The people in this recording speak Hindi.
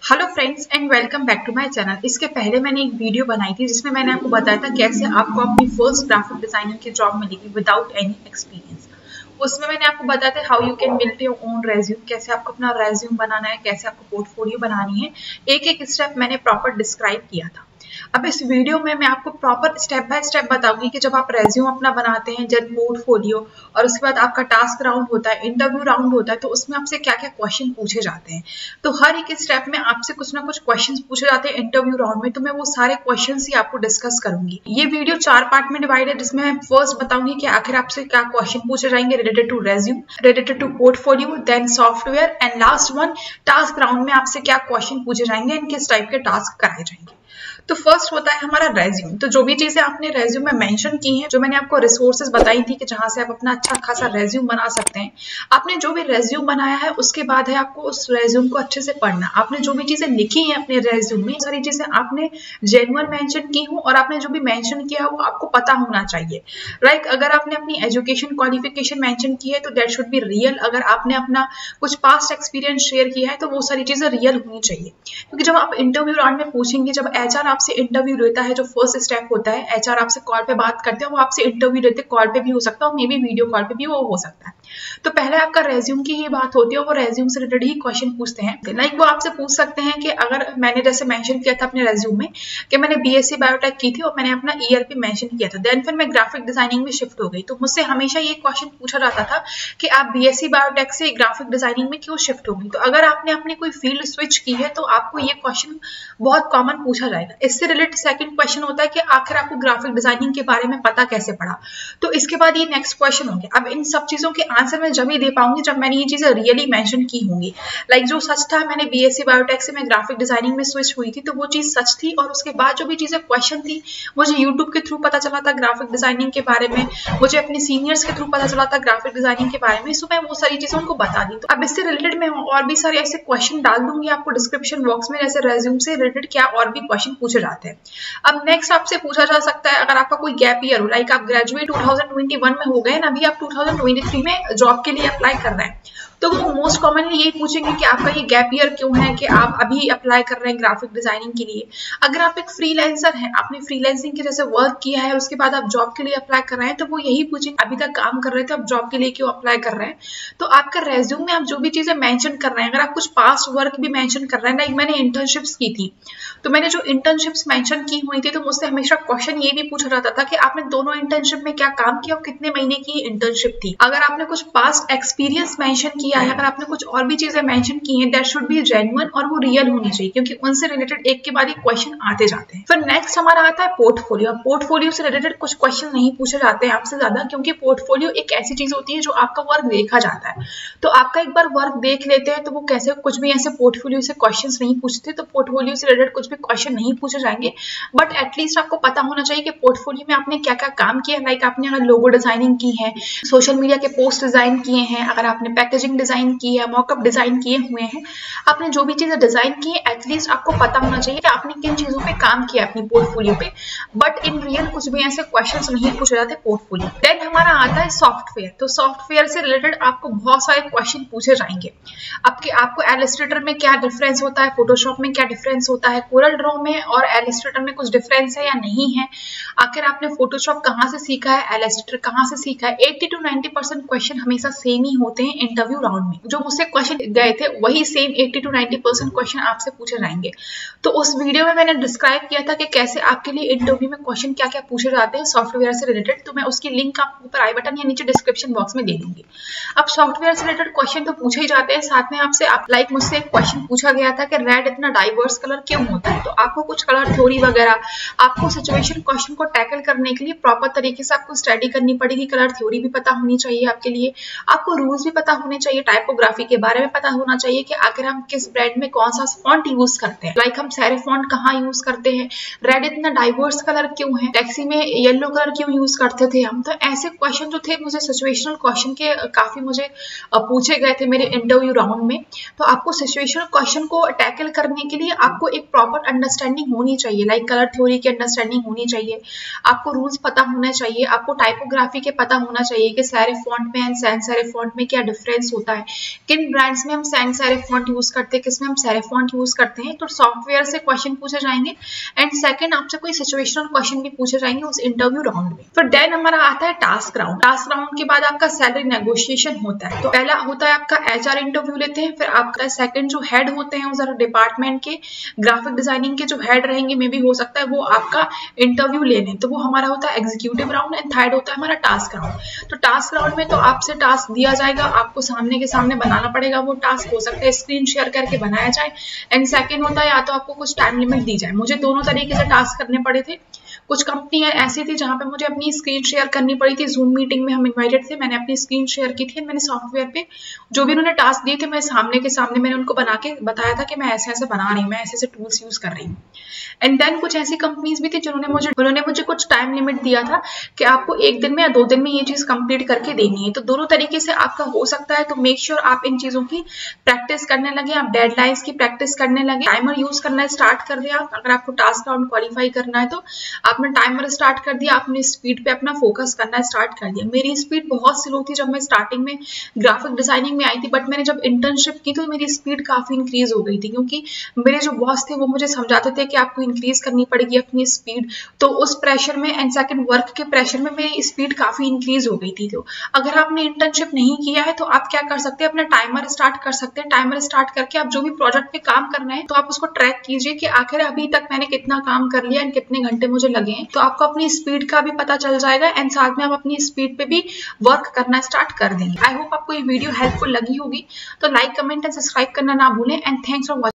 Hello friends and welcome back to my channel. इसके पहले मैंने एक वीडियो बनाई थी जिसमें मैंने आपको बताया था कैसे आपको अपनी फर्स्ट ग्राफिक डिजाइनिंग की जॉब मिलेगी विदाउट एनी एक्सपीरियंस। उसमें मैंने आपको बताया था how you can build your own resume, कैसे आपको अपना रेज्यूम बनाना है, कैसे आपको पोर्टफोलियो बनानी है। एक एक स्टेप मैंने प्रॉपर डिस्क्राइब किया था। अब इस वीडियो में मैं आपको प्रॉपर स्टेप बाय स्टेप बताऊंगी कि जब आप रेज्यूम अपना बनाते हैं, जब पोर्टफोलियो और उसके बाद आपका टास्क राउंड होता है, इंटरव्यू राउंड होता है, तो उसमें आपसे क्या क्या क्वेश्चन पूछे जाते हैं। तो हर एक स्टेप में आपसे कुछ ना कुछ क्वेश्चन पूछे जाते हैं इंटरव्यू राउंड में। तो मैं वो सारे क्वेश्चन ही आपको डिस्कस करूंगी। ये वीडियो 4 पार्ट में डिवाइड है, जिसमें मैं फर्स्ट बताऊंगी कि आखिर आपसे क्या क्वेश्चन पूछे जाएंगे related to resume, related to portfolio, then software and last one task round में आपसे क्या क्वेश्चन पूछे जाएंगे एंड किस टाइप के टास्क कराए जाएंगे। तो फर्स्ट होता है हमारा रेज्यूम। तो जो भी चीजें आपने रेज्यूम में मेंशन की हैं, जो मैंने आपको रिसोर्सेज बताई थी कि जहां से आप अपना अच्छा खासा रेज्यूम बना सकते हैं, आपने जो भी रेज्यूम बनाया है उसके बाद है आपको उस रेज्यूम को अच्छे से पढ़ना। आपने जो भी चीजें लिखी हैं अपने रेज्यूम में, सारी चीजें आपने जेन्युइन मेंशन की हो और आपने जो भी मेंशन किया वो आपको पता होना चाहिए। राइट, अगर आपने अपनी एजुकेशन क्वालिफिकेशन मेंशन की है तो दैट शुड बी रियल। अगर आपने अपना कुछ पास्ट एक्सपीरियंस शेयर किया है तो वो सारी चीजें रियल होनी चाहिए। क्योंकि जब आप इंटरव्यू राउंड में पूछेंगे, जब एचआर आपसे इंटरव्यू लेता है, जो फर्स्ट स्टेप होता है, एचआर आपसे कॉल पे बात करते हैं, वो आपसे इंटरव्यू लेते हैं, कॉल पे भी हो सकता है और मे बी वीडियो कॉल पे भी वो हो सकता है। तो पहले आपका रेज्यूम की ही बात होती है, वो रेज्यूम से रिलेटेड ही क्वेश्चन पूछते हैं। लाइक वो आपसे पूछ सकते हैं कि अगर मैंने जैसे मेंशन किया था अपने रेज्यूम में कि मैंने बीएससी बायोटेक की थी और मैंने अपना ईआरपी मेंशन किया था, देन फिर मैं ग्राफिक डिजाइनिंग में शिफ्ट हो गई, तो मुझसे हमेशा ये क्वेश्चन पूछा जाता था कि आप बीएससी बायोटेक से ग्राफिक डिजाइनिंग में क्यों शिफ्ट हो गई। तो अगर आपने अपनी कोई फील्ड स्विच की है तो आपको ये क्वेश्चन बहुत कॉमन पूछा जाएगा। इससे रिलेटेड सेकंड क्वेश्चन होता है कि आखिर आपको ग्राफिक डिजाइनिंग के बारे में पता कैसे पड़ा। तो इसके बाद ये नेक्स्ट क्वेश्चन हो गया। अब इन सब चीजों के आंसर मैं जब ही दे पाऊंगी जब मैंने ये चीजें रियली मेंशन की होंगी। लाइक जो सच था, मैंने बीएससी बायोटेक से मैं ग्राफिक डिजाइनिंग में स्विच हुई थी, तो वो चीज सच थी। और उसके बाद जो भी चीजें क्वेश्चन थी, मुझे यूट्यूब के थ्रू पता चला था ग्राफिक डिजाइनिंग के बारे में, मुझे अपने सीनियर्स के थ्रू पता चला था ग्राफिक डिजाइनिंग के बारे में, सो मैं वो सारी चीजें उनको बता दी। तो अब इससे रिलेटेड मैं और भी सारे ऐसे क्वेश्चन डाल दूंगी आपको डिस्क्रिप्शन बॉक्स में, जैसे रेज्यूम से रिलेटेड क्या और भी क्वेश्चन पूछे जाते हैं। अब नेक्स्ट आपसे पूछा जा सकता है, अगर आपका कोई गैप ईयर हो, लाइक आप ग्रेजुएट 2021 में हो गए ना, अभी आप 2023 में जॉब के लिए अप्लाई कर रहे हैं, तो वो मोस्ट कॉमनली यही पूछेंगे कि आपका ये गैप ईयर क्यों है, कि आप अभी अप्लाई कर रहे हैं ग्राफिक डिजाइनिंग के लिए। अगर आप एक फ्रीलांसर हैं, आपने फ्रीलांसिंग के जैसे वर्क किया है, उसके बाद आप जॉब के लिए अप्लाई कर रहे हैं, तो वो यही पूछेंगे अभी तक काम कर रहे थे, अब जॉब के लिए क्यों अप्लाई कर रहे हैं। तो आपका रेज्यूम में आप जो भी चीजें मेंशन कर रहे हैं, अगर आप कुछ पास्ट वर्क भी मेंशन कर रहे हैं, लाइक मैंने इंटर्नशिप्स की थी, तो मैंने जो इंटर्नशिप्स मेंशन की हुई थी, तो मुझसे हमेशा क्वेश्चन ये भी पूछा जाता था कि आपने दोनों इंटर्नशिप में क्या काम किया और कितने महीने की इंटर्नशिप थी। अगर आपने कुछ पास्ट एक्सपीरियंस मेंशन किया है, अगर आपने कुछ और भी चीजें मेंशन की हैं, दैट शुड बी जेन्युइन और वो रियल होनी चाहिए, क्योंकि उनसे रिलेटेड एक के बाद एक क्वेश्चन आते जाते हैं। फिर नेक्स्ट हमारा आता है पोर्टफोलियो। पोर्टफोलियो से रिलेटेड कुछ क्वेश्चन नहीं पूछे जाते हैं आपसे ज्यादा, क्योंकि पोर्टफोलियो एक ऐसी चीज होती है जो आपका वर्क देखा जाता है। तो आपका एक बार वर्क देख लेते हैं तो वो कैसे कुछ भी ऐसे पोर्टफोलियो से क्वेश्चन नहीं पूछते। तो पोर्टफोलियो से रिलेटेड कुछ भी क्वेश्चन नहीं पूछे जाएंगे, बट एटलीस्ट आपको पता होना चाहिए कि पोर्टफोलियो में आपने क्या क्या काम किया। लाइक आपने अगर लोगो डिजाइनिंग की है, सोशल मीडिया के पोस्ट डिजाइन किए हैं, अगर आपने पैकेजिंग डिजाइन की है, मॉकअप डिजाइन किए हुए हैं, आपने जो भी चीजें डिजाइन की है, एटलीस्ट आपको पता होना चाहिए कि आपने किन चीजों पे काम किया अपनी पोर्टफोलियो पे। बट इन रियल कुछ भी ऐसे क्वेश्चंस नहीं पूछे जाते पोर्टफोलियो। देन हमारा आता है सॉफ्टवेयर। तो सॉफ्टवेयर से रिलेटेड आपको बहुत सारे क्वेश्चन पूछे जाएंगे। आपको इलस्ट्रेटर में क्या डिफरेंस होता है, फोटोशॉप में क्या डिफरेंस होता है, कोरल ड्रॉ में और इलस्ट्रेटर में कुछ डिफरेंस है या नहीं है, आखिर आपने फोटोशॉप कहाँ से सीखा है, इलस्ट्रेटर कहाँ से सीखा है। 80 to 90% क्वेश्चन हमेशा सेम ही होते हैं इंटरव्यू राउंड में। जो मुझसे क्वेश्चन गए थे वही सेम 80 to 90% क्वेश्चन आपसे पूछे जाएंगे। तो उस वीडियो में मैंने डिस्क्राइब किया था कि कैसे आपके लिए इंटरव्यू में क्वेश्चन क्या क्या पूछे जाते हैं सॉफ्टवेयर से रिलेटेड। तो मैं उसकी लिंक आपको ऊपर आई बटन या नीचे डिस्क्रिप्शन बॉक्स में दे दूंगी। अब सॉफ्टवेयर से रिलेटेड क्वेश्चन तो पूछे ही जाते हैं, साथ में आपसे लाइक मुझसे एक क्वेश्चन पूछा गया था कि रेड इतना डाइवर्स कलर क्यों होता है। तो आपको कुछ कलर थ्योरी वगैरह, आपको सिचुएशन क्वेश्चन को टैकल करने के लिए प्रॉपर तरीके से आपको स्टडी करनी पड़ेगी। कलर थ्योरी भी पता होनी चाहिए आपके लिए, आपको रूल्स भी पता होने चाहिए, टाइपोग्राफी के बारे में पता होना चाहिए कि आखिर हम किस ब्रांड में कौन सा फॉन्ट यूज करते हैं। लाइक हम सेरिफ फॉन्ट कहाँ यूज करते हैं, रेड इतना डाइवर्स कलर क्यों है, टैक्सी में येलो कलर क्यों यूज करते थे हम। तो ऐसे क्वेश्चन जो थे मुझे सिचुएशनल क्वेश्चन के काफी मुझे पूछे गए थे मेरे इंटरव्यू राउंड में। तो आपको सिचुएशनल क्वेश्चन को टैकल करने के लिए आपको एक प्रॉपर अंडरस्टैंडिंग होनी चाहिए, लाइक कलर थ्योरी की अंडरस्टैंडिंग होनी चाहिए, आपको रूल्स पता होने चाहिए, आपको टाइपोग्राफी के पता होना चाहिए कि सेरिफ फॉन्ट में एंड सैंस सेरिफ फॉन्ट में क्या डिफरेंस होता होता है, किन ब्रांड्स में हम सैंस सेरिफ फॉन्ट यूज करते हैं, किसमें हम सेरिफ फॉन्ट यूज करते हैं। तो सॉफ्टवेयर से क्वेश्चन पूछे जाएंगे एंड सेकंड आपसे कोई सिचुएशनल क्वेश्चन भी पूछे जाएंगे उस इंटरव्यू राउंड में। फिर देन हमारा आता है टास्क राउंड। टास्क राउंड के बाद आपका सैलरी नेगोशिएशन होता है। तो पहला होता है आपका एचआर इंटरव्यू लेते हैं, फिर आपका सेकंड जो हेड होते हैं उस डिपार्टमेंट के ग्राफिक डिजाइनिंग के जो हेड रहेंगे, मे भी हो सकता है वो आपका इंटरव्यू लेने, तो वो हमारा होता है एग्जीक्यूटिव राउंड एंड थर्ड होता है हमारा टास्क राउंड। तो टास्क राउंड में तो आपसे टास्क दिया जाएगा, आपको सामने के सामने बनाना पड़ेगा। वो टास्क हो सकता है स्क्रीन शेयर करके बनाया जाए एंड सेकंड होता है या तो आपको कुछ टाइम लिमिट दी जाए। मुझे दोनों तरीके से टास्क करने पड़े थे। कुछ कंपनियां ऐसी थी जहां पे मुझे अपनी स्क्रीन शेयर करनी पड़ी थी। जूम मीटिंग में हम इनवाइटेड थे, मैंने अपनी स्क्रीन शेयर की थी। मैंने सॉफ्टवेयर पे जो भी उन्होंने टास्क दिए थे मैं सामने के सामने मैंने उनको बना के बताया था कि मैं ऐसे ऐसे बना रही हूँ, मैं ऐसे ऐसे टूल्स यूज कर रही हूँ। एंड देन कुछ ऐसी कंपनीज भी थी जिन्होंने मुझे कुछ टाइम लिमिट दिया था कि आपको 1 दिन में या 2 दिन में ये चीज कंप्लीट करके देनी है। तो दोनों तरीके से आपका हो सकता है। तो मेक श्योर आप इन चीजों की प्रैक्टिस करने लगे, आप डेडलाइंस की प्रैक्टिस करने लगे, टाइमर यूज करना स्टार्ट कर दिया। अगर आपको टास्क राउंड क्वालिफाई करना है तो आपने टाइमर स्टार्ट कर दिया, आपने स्पीड पे अपना फोकस करना स्टार्ट कर दिया। मेरी स्पीड बहुत स्लो थी जब मैं स्टार्टिंग में ग्राफिक डिजाइनिंग में आई थी, बट मैंने जब इंटर्नशिप की तो मेरी स्पीड काफी इंक्रीज हो गई थी, क्योंकि मेरे जो बॉस थे वो मुझे समझाते थे कि आपको इंक्रीज करनी पड़ेगी अपनी स्पीड। तो उस प्रेशर में एंड सेकंड वर्क के प्रेशर में मेरी स्पीड काफी इंक्रीज हो गई थी। तो अगर आपने इंटर्नशिप नहीं किया है तो आप क्या कर सकते हैं, अपना टाइमर स्टार्ट कर सकते हैं। टाइमर स्टार्ट करके आप जो भी प्रोजेक्ट पे काम करना है तो आप उसको ट्रैक कीजिए कि आखिर अभी तक मैंने कितना काम कर लिया एंड कितने घंटे मुझे लगे हैं। तो आपको अपनी स्पीड का भी पता चल जाएगा एंड साथ में आप अपनी स्पीड पे भी वर्क करना स्टार्ट कर देंगे। आई होप आपको ये वीडियो हेल्पफुल लगी होगी। तो लाइक, कमेंट एंड सब्सक्राइब करना ना भूलें एंड थैंक्स फॉर वॉचिंग।